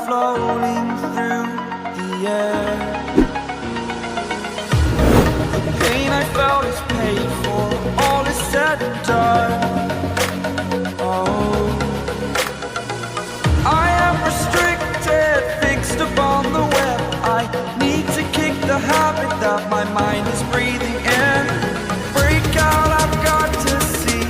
floating through the air. The pain I felt is paid for, all is said and done. Oh, I am restricted, fixed upon the web. I need to kick the habit that my mind is breathing in. Break out, I've got to see.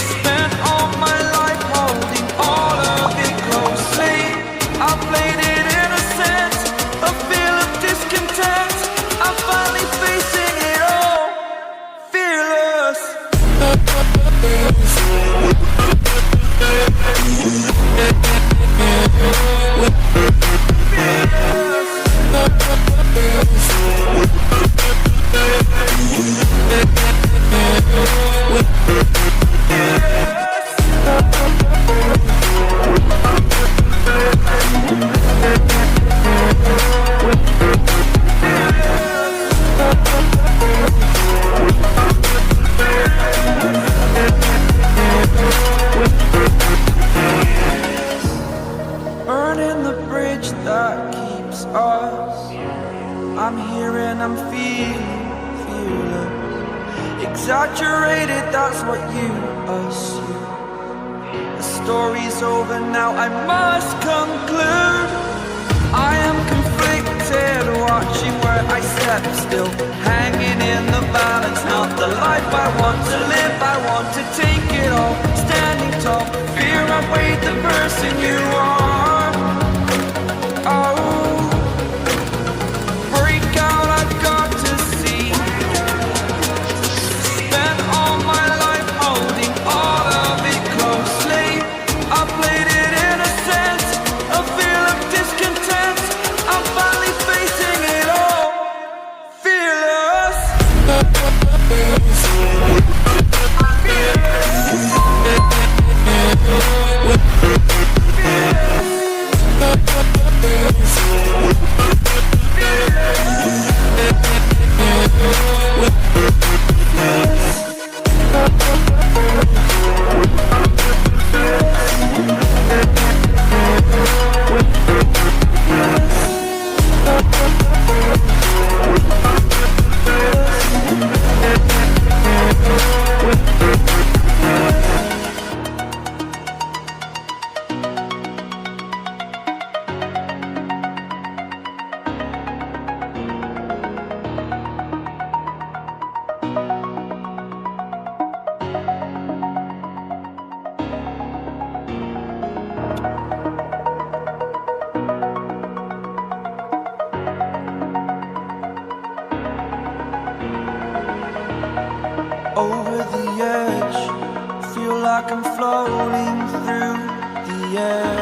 Spent all my life holding all of it closely. I played it innocent, a feel of discontent. I'm finally facing it all, fearless. Burning the bridge that keeps us. I'm here and I'm feeling fearless. Exaggerated, that's what you assume. The story's over now, I must conclude. I am conflicted, watching where I step still, hanging in the balance. Not the life I want to live, I want to take it all. Standing tall, fear outweighed the person you are. Oh, break out, I've got to see. Spent all my life holding all of it closely. I played it innocent, a feel of discontent. I'm finally facing it all, fearless. Over the edge, feel like I'm floating through the air.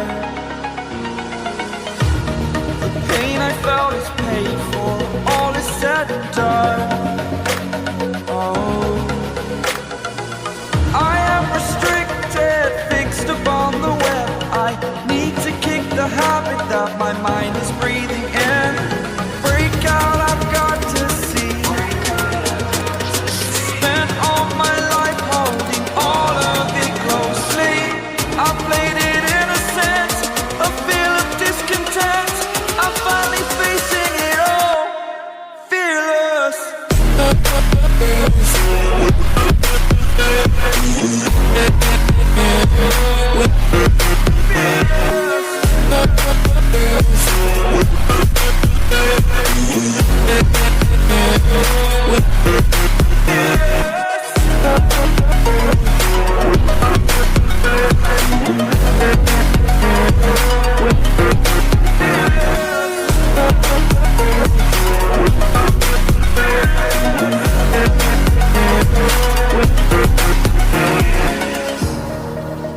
The pain I felt is paid for, all is said and done. Oh, I am restricted, fixed upon the web. I need to kick the habit that my mind is breathing in. Break out, I've got to see. Spent all my life holding all of it closely. I played it innocent, a feel of discontent. I'm finally facing it all, fearless.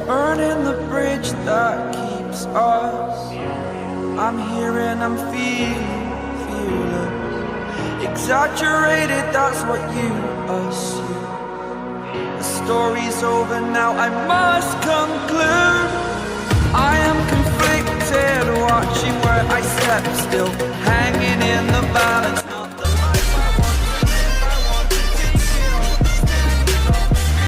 Burning the bridge that keeps us. I'm here and I'm feeling fearless. Exaggerated, that's what you assume. The story's over now, I must conclude. I am conflicted, watching where I step still, hanging in the balance.